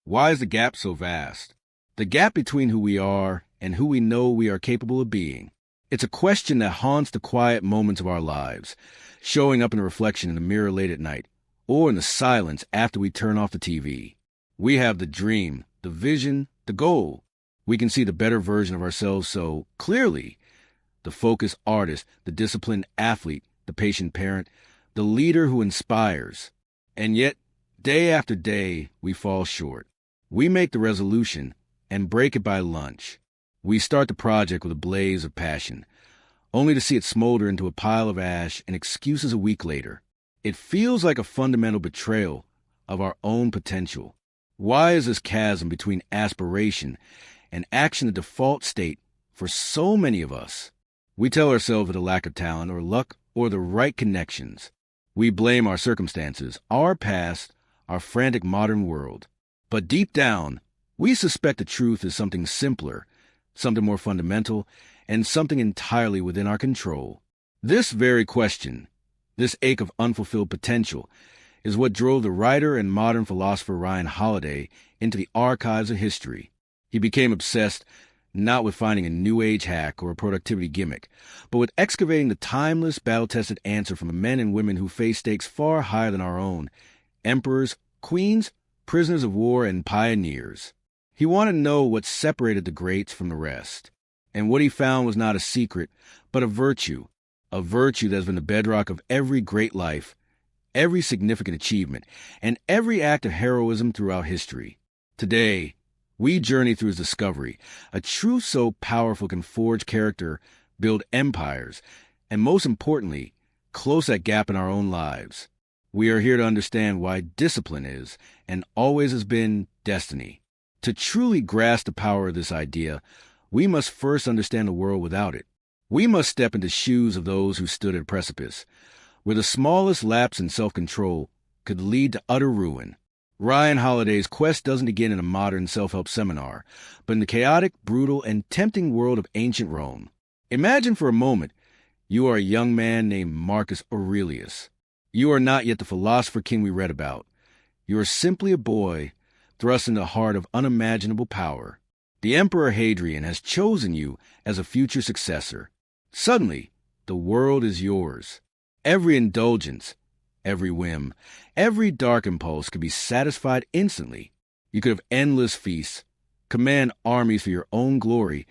Why is the gap so vast? The gap between who we are and who we know we are capable of being. It's a question that haunts the quiet moments of our lives, showing up in a reflection in the mirror late at night, or in the silence after we turn off the TV. We have the dream, the vision, the goal. We can see the better version of ourselves so clearly. The focused artist, the disciplined athlete, the patient parent, the leader who inspires. And yet, day after day, we fall short. We make the resolution and break it by lunch. We start the project with a blaze of passion, only to see it smolder into a pile of ash and excuses a week later. It feels like a fundamental betrayal of our own potential. Why is this chasm between aspiration and action the default state for so many of us? We tell ourselves that a lack of talent or luck or the right connections. We blame our circumstances, our past, our frantic modern world. But deep down, we suspect the truth is something simpler, something more fundamental, and something entirely within our control. This very question, this ache of unfulfilled potential, is what drove the writer and modern philosopher Ryan Holiday into the archives of history. He became obsessed not with finding a new age hack or a productivity gimmick, but with excavating the timeless, battle-tested answer from the men and women who face stakes far higher than our own: emperors, queens, prisoners of war, and pioneers. He wanted to know what separated the greats from the rest. And what he found was not a secret, but a virtue that has been the bedrock of every great life, every significant achievement, and every act of heroism throughout history. Today, we journey through his discovery. A truth so powerful can forge character, build empires, and most importantly, close that gap in our own lives. We are here to understand why discipline is, and always has been, destiny. To truly grasp the power of this idea, we must first understand the world without it. We must step into the shoes of those who stood at a precipice, where the smallest lapse in self-control could lead to utter ruin. Ryan Holiday's quest doesn't begin in a modern self-help seminar, but in the chaotic, brutal, and tempting world of ancient Rome. Imagine for a moment you are a young man named Marcus Aurelius. You are not yet the philosopher king we read about. You are simply a boy thrust into the heart of unimaginable power. The Emperor Hadrian has chosen you as a future successor. Suddenly, the world is yours. Every indulgence, every whim, every dark impulse could be satisfied instantly. You could have endless feasts, command armies for your own glory,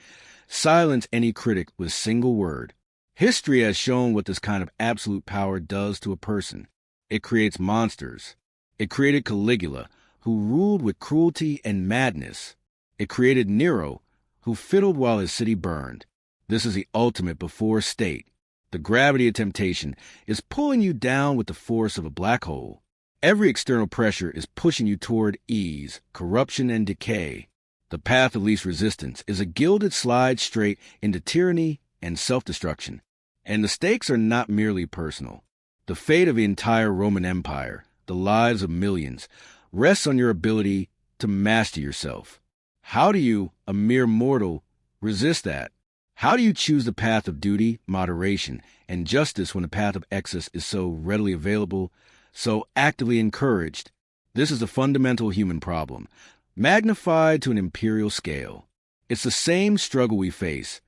silence any critic with a single word. History has shown what this kind of absolute power does to a person. It creates monsters. It created Caligula, who ruled with cruelty and madness. It created Nero, who fiddled while his city burned. This is the ultimate before state. The gravity of temptation is pulling you down with the force of a black hole. Every external pressure is pushing you toward ease, corruption, and decay. The path of least resistance is a gilded slide straight into tyranny and self-destruction. And the stakes are not merely personal. The fate of the entire Roman Empire, the lives of millions, rests on your ability to master yourself. How do you, a mere mortal, resist that? How do you choose the path of duty, moderation, and justice when the path of excess is so readily available, so actively encouraged? This is a fundamental human problem, magnified to an imperial scale. It's the same struggle we face,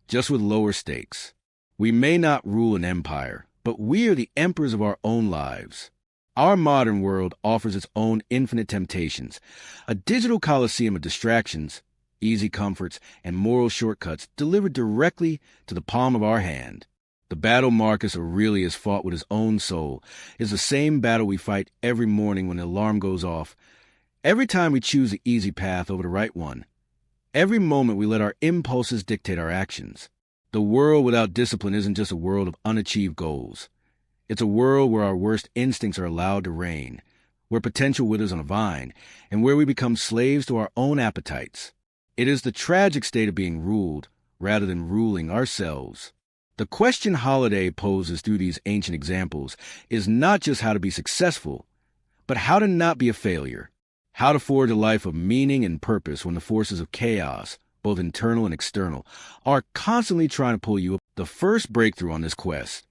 just with lower stakes. We may not rule an empire, but we are the emperors of our own lives. Our modern world offers its own infinite temptations, a digital coliseum of distractions, easy comforts, and moral shortcuts delivered directly to the palm of our hand. The battle Marcus Aurelius fought with his own soul is the same battle we fight every morning when the alarm goes off, every time we choose the easy path over the right one, every moment we let our impulses dictate our actions. The world without discipline isn't just a world of unachieved goals. It's a world where our worst instincts are allowed to reign, where potential withers on a vine, and where we become slaves to our own appetites. It is the tragic state of being ruled rather than ruling ourselves. The question Holiday poses through these ancient examples is not just how to be successful, but how to not be a failure, how to forge a life of meaning and purpose when the forces of chaos, both internal and external, are constantly trying to pull you up. The first breakthrough on this quest,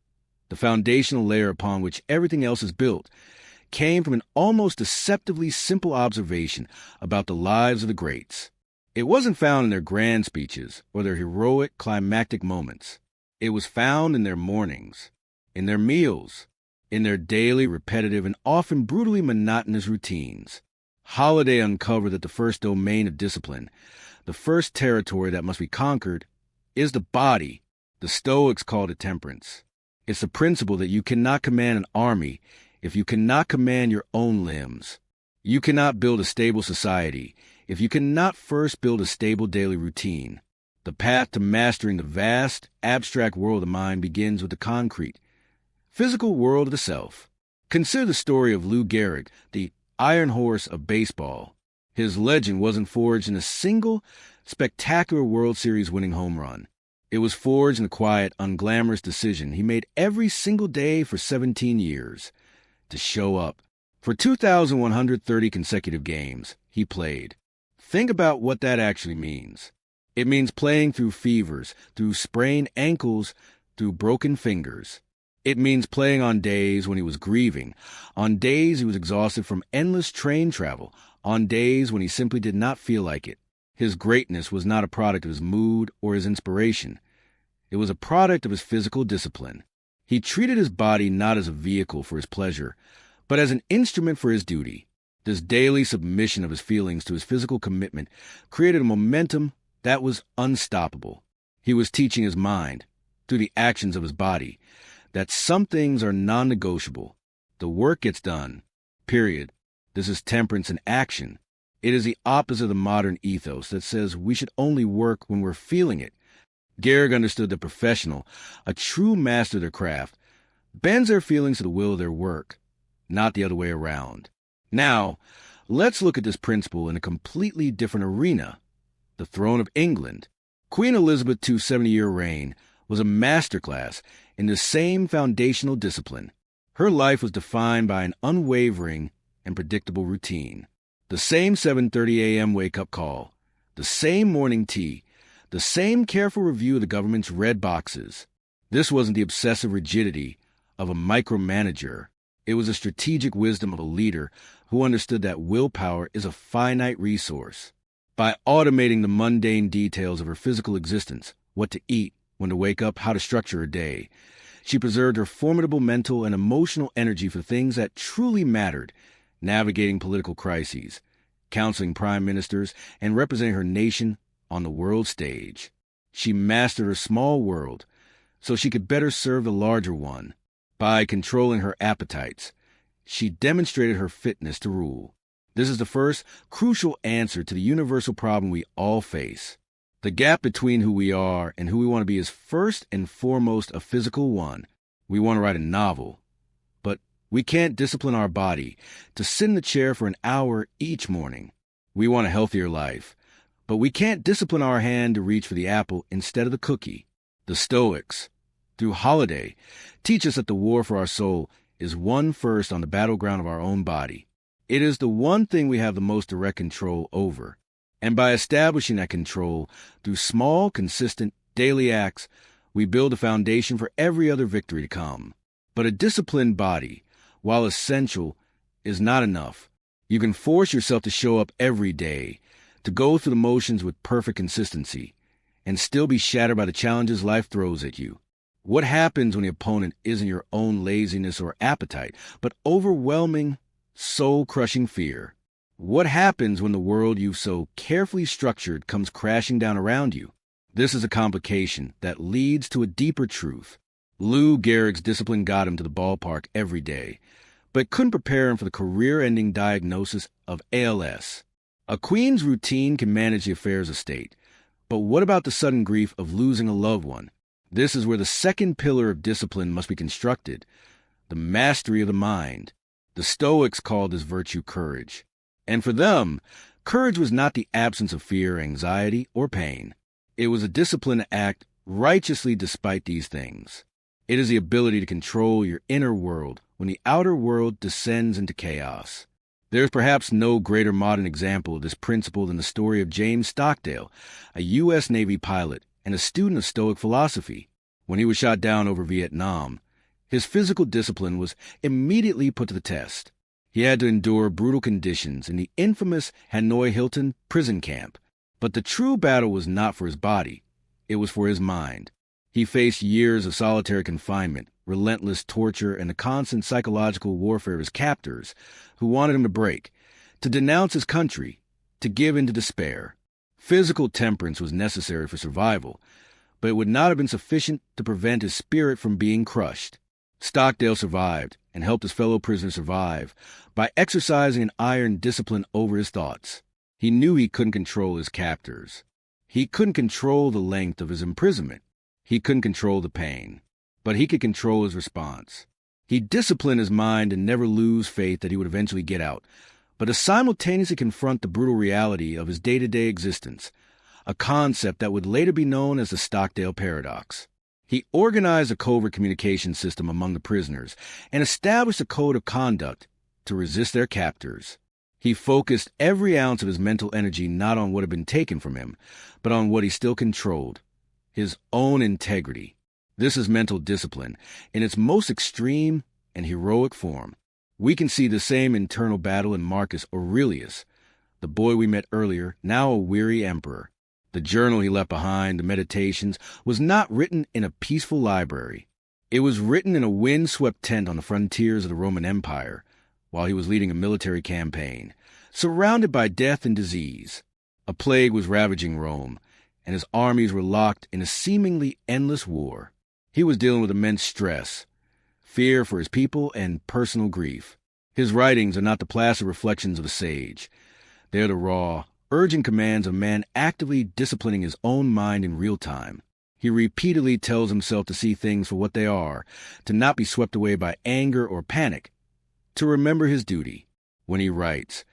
the foundational layer upon which everything else is built, came from an almost deceptively simple observation about the lives of the greats. It wasn't found in their grand speeches or their heroic climactic moments. It was found in their mornings, in their meals, in their daily, repetitive, and often brutally monotonous routines. Holiday uncovered that the first domain of discipline, the first territory that must be conquered, is the body. The Stoics called it temperance. It's the principle that you cannot command an army if you cannot command your own limbs. You cannot build a stable society if you cannot first build a stable daily routine. The path to mastering the vast, abstract world of the mind begins with the concrete, physical world of the self. Consider the story of Lou Gehrig, the Iron Horse of baseball. His legend wasn't forged in a single, spectacular World Series winning home run. It was forged in the quiet, unglamorous decision he made every single day for 17 years. To show up. For 2,130 consecutive games, he played. Think about what that actually means. It means playing through fevers, through sprained ankles, through broken fingers. It means playing on days when he was grieving, on days he was exhausted from endless train travel, on days when he simply did not feel like it. His greatness was not a product of his mood or his inspiration. It was a product of his physical discipline. He treated his body not as a vehicle for his pleasure, but as an instrument for his duty. This daily submission of his feelings to his physical commitment created a momentum that was unstoppable. He was teaching his mind, through the actions of his body, that some things are non-negotiable. The work gets done. Period. This is temperance in action. It is the opposite of the modern ethos that says we should only work when we're feeling it. Gehrig understood the professional, a true master of their craft, bends their feelings to the will of their work, not the other way around. Now, let's look at this principle in a completely different arena, the throne of England. Queen Elizabeth II's 70-year reign was a masterclass in the same foundational discipline. Her life was defined by an unwavering and predictable routine. The same 7:30 a.m. wake-up call, the same morning tea, the same careful review of the government's red boxes. This wasn't the obsessive rigidity of a micromanager. It was the strategic wisdom of a leader who understood that willpower is a finite resource. By automating the mundane details of her physical existence, what to eat, when to wake up, how to structure her day, she preserved her formidable mental and emotional energy for things that truly mattered, navigating political crises, counseling prime ministers, and representing her nation on the world stage. She mastered her small world so she could better serve the larger one. By controlling her appetites, she demonstrated her fitness to rule. This is the first crucial answer to the universal problem we all face. The gap between who we are and who we want to be is first and foremost a physical one. We want to write a novel, but we can't discipline our body to sit in the chair for an hour each morning. We want a healthier life, but we can't discipline our hand to reach for the apple instead of the cookie. The Stoics, through Holiday, teach us that the war for our soul is won first on the battleground of our own body. It is the one thing we have the most direct control over. And by establishing that control through small, consistent, daily acts, we build a foundation for every other victory to come. But a disciplined body, while essential, is not enough. You can force yourself to show up every day, to go through the motions with perfect consistency, and still be shattered by the challenges life throws at you. What happens when the opponent isn't your own laziness or appetite, but overwhelming, soul-crushing fear? What happens when the world you've so carefully structured comes crashing down around you? This is a complication that leads to a deeper truth. Lou Gehrig's discipline got him to the ballpark every day, but couldn't prepare him for the career-ending diagnosis of ALS. A queen's routine can manage the affairs of state, but what about the sudden grief of losing a loved one? This is where the second pillar of discipline must be constructed, the mastery of the mind. The Stoics called this virtue courage. And for them, courage was not the absence of fear, anxiety, or pain. It was a discipline to act righteously despite these things. It is the ability to control your inner world when the outer world descends into chaos. There is perhaps no greater modern example of this principle than the story of James Stockdale, a U.S. Navy pilot and a student of Stoic philosophy. When he was shot down over Vietnam, his physical discipline was immediately put to the test. He had to endure brutal conditions in the infamous Hanoi Hilton prison camp. But the true battle was not for his body. It was for his mind. He faced years of solitary confinement, relentless torture, and the constant psychological warfare of his captors, who wanted him to break, to denounce his country, to give in to despair. Physical temperance was necessary for survival, but it would not have been sufficient to prevent his spirit from being crushed. Stockdale survived, and helped his fellow prisoners survive, by exercising an iron discipline over his thoughts. He knew he couldn't control his captors. He couldn't control the length of his imprisonment. He couldn't control the pain. But he could control his response. He disciplined his mind and never lose faith that he would eventually get out, but to simultaneously confront the brutal reality of his day-to-day existence, a concept that would later be known as the Stockdale Paradox. He organized a covert communication system among the prisoners and established a code of conduct to resist their captors. He focused every ounce of his mental energy not on what had been taken from him, but on what he still controlled, his own integrity. This is mental discipline in its most extreme and heroic form. We can see the same internal battle in Marcus Aurelius, the boy we met earlier, now a weary emperor. The journal he left behind, the Meditations, was not written in a peaceful library. It was written in a wind-swept tent on the frontiers of the Roman Empire, while he was leading a military campaign, surrounded by death and disease. A plague was ravaging Rome, and his armies were locked in a seemingly endless war. He was dealing with immense stress, fear for his people, and personal grief. His writings are not the placid reflections of a sage. They are the raw, urgent commands of a man actively disciplining his own mind in real time. He repeatedly tells himself to see things for what they are, to not be swept away by anger or panic, to remember his duty. When he writes,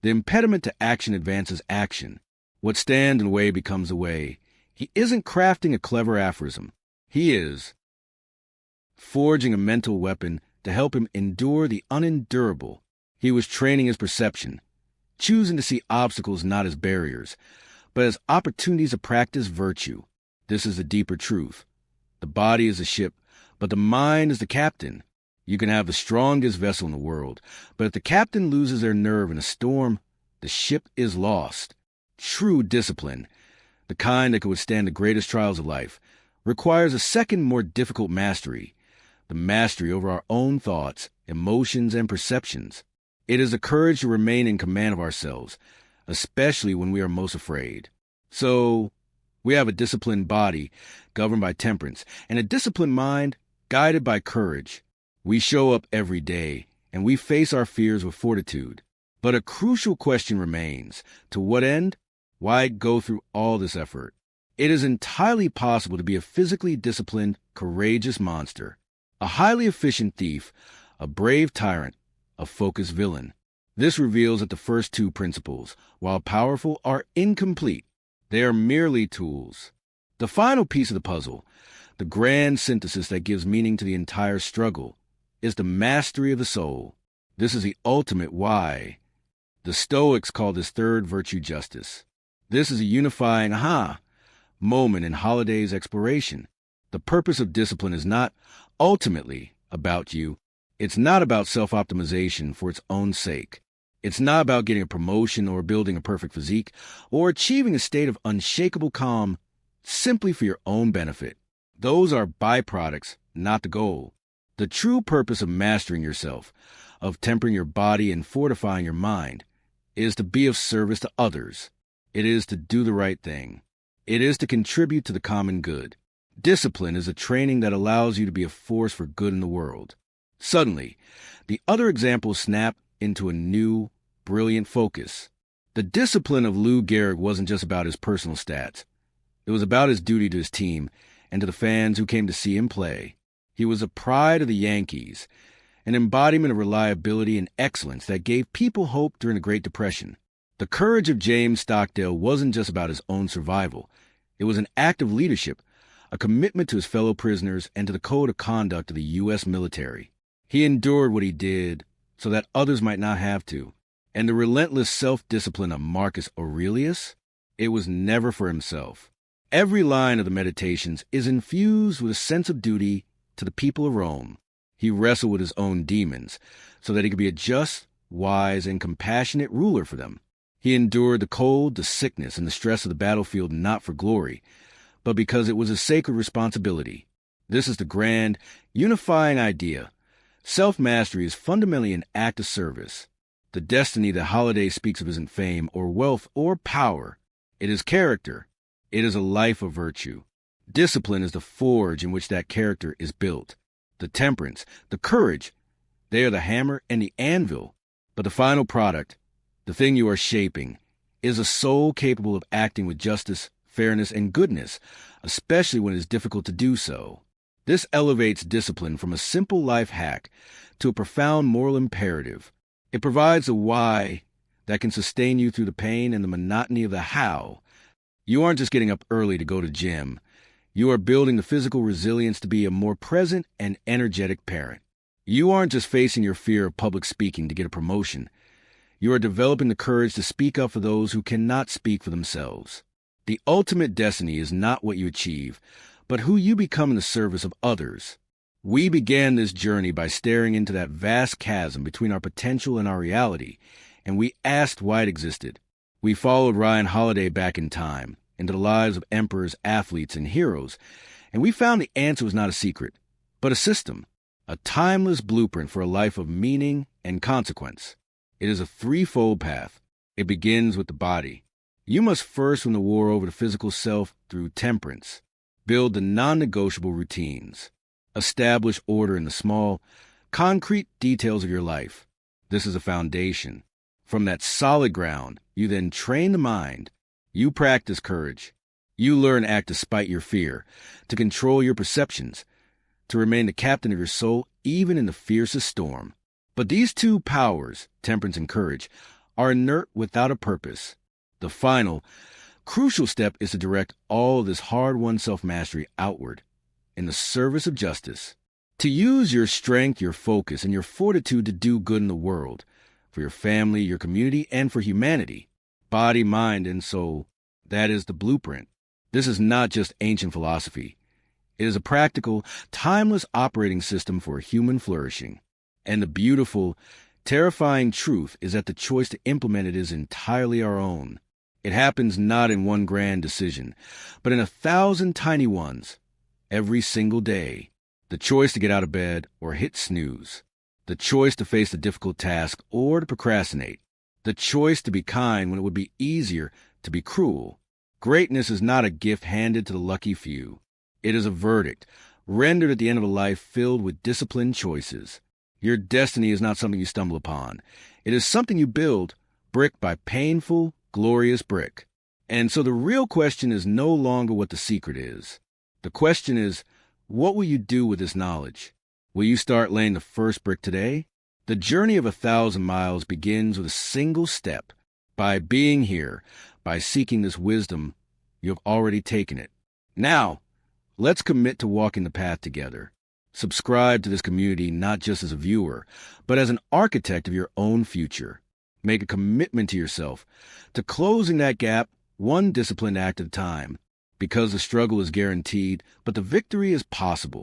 the impediment to action advances action. What stands in the way becomes the way. He isn't crafting a clever aphorism. He is forging a mental weapon to help him endure the unendurable. He was training his perception, choosing to see obstacles not as barriers, but as opportunities to practice virtue. This is the deeper truth. The body is the ship, but the mind is the captain. You can have the strongest vessel in the world, but if the captain loses their nerve in a storm, the ship is lost. True discipline, the kind that can withstand the greatest trials of life, requires a second, more difficult mastery, the mastery over our own thoughts, emotions, and perceptions. It is the courage to remain in command of ourselves, especially when we are most afraid. So, we have a disciplined body governed by temperance, and a disciplined mind guided by courage. We show up every day, and we face our fears with fortitude. But a crucial question remains. To what end? Why go through all this effort? It is entirely possible to be a physically disciplined, courageous monster, a highly efficient thief, a brave tyrant, a focused villain. This reveals that the first two principles, while powerful, are incomplete. They are merely tools. The final piece of the puzzle, the grand synthesis that gives meaning to the entire struggle, is the mastery of the soul. This is the ultimate why. The Stoics call this third virtue justice. This is a unifying moment in Holiday's exploration. The purpose of discipline is not ultimately about you. It's not about self-optimization for its own sake. It's not about getting a promotion or building a perfect physique or achieving a state of unshakable calm simply for your own benefit. Those are byproducts, not the goal. The true purpose of mastering yourself, of tempering your body and fortifying your mind, is to be of service to others. It is to do the right thing. It is to contribute to the common good. Discipline is a training that allows you to be a force for good in the world. Suddenly, the other examples snap into a new, brilliant focus. The discipline of Lou Gehrig wasn't just about his personal stats. It was about his duty to his team and to the fans who came to see him play. He was a pride of the Yankees, an embodiment of reliability and excellence that gave people hope during the Great Depression. The courage of James Stockdale wasn't just about his own survival. It was an act of leadership, a commitment to his fellow prisoners and to the code of conduct of the U.S. military. He endured what he did so that others might not have to. And the relentless self-discipline of Marcus Aurelius? It was never for himself. Every line of the Meditations is infused with a sense of duty to the people of Rome. He wrestled with his own demons so that he could be a just, wise, and compassionate ruler for them. He endured the cold, the sickness, and the stress of the battlefield not for glory, but because it was a sacred responsibility. This is the grand, unifying idea. Self-mastery is fundamentally an act of service. The destiny that Holiday speaks of isn't fame or wealth or power. It is character. It is a life of virtue. Discipline is the forge in which that character is built. The temperance, the courage, they are the hammer and the anvil. But the final product, the thing you are shaping, is a soul capable of acting with justice, fairness, and goodness, especially when it is difficult to do so. This elevates discipline from a simple life hack to a profound moral imperative. It provides a why that can sustain you through the pain and the monotony of the how. You aren't just getting up early to go to gym. You are building the physical resilience to be a more present and energetic parent. You aren't just facing your fear of public speaking to get a promotion. You are developing the courage to speak up for those who cannot speak for themselves. The ultimate destiny is not what you achieve, but who you become in the service of others. We began this journey by staring into that vast chasm between our potential and our reality, and we asked why it existed. We followed Ryan Holiday back in time, into the lives of emperors, athletes, and heroes, and we found the answer was not a secret, but a system, a timeless blueprint for a life of meaning and consequence. It is a threefold path. It begins with the body. You must first win the war over the physical self through temperance. Build the non-negotiable routines. Establish order in the small, concrete details of your life. This is a foundation. From that solid ground, you then train the mind. You practice courage. You learn to act despite your fear, to control your perceptions, to remain the captain of your soul even in the fiercest storm. But these two powers, temperance and courage, are inert without a purpose. The final, crucial step is to direct all of this hard-won self-mastery outward, in the service of justice. To use your strength, your focus, and your fortitude to do good in the world, for your family, your community, and for humanity. Body, mind, and soul. That is the blueprint. This is not just ancient philosophy. It is a practical, timeless operating system for human flourishing. And the beautiful, terrifying truth is that the choice to implement it is entirely our own. It happens not in one grand decision, but in 1,000 tiny ones, every single day. The choice to get out of bed or hit snooze. The choice to face the difficult task or to procrastinate. The choice to be kind when it would be easier to be cruel. Greatness is not a gift handed to the lucky few. It is a verdict, rendered at the end of a life filled with disciplined choices. Your destiny is not something you stumble upon. It is something you build, brick by painful, glorious brick. And so the real question is no longer what the secret is. The question is, what will you do with this knowledge? Will you start laying the first brick today? The journey of 1,000 miles begins with a single step. By being here, by seeking this wisdom, you have already taken it. Now, let's commit to walking the path together. Subscribe to this community not just as a viewer, but as an architect of your own future. Make a commitment to yourself, to closing that gap one disciplined act at a time, because the struggle is guaranteed, but the victory is possible.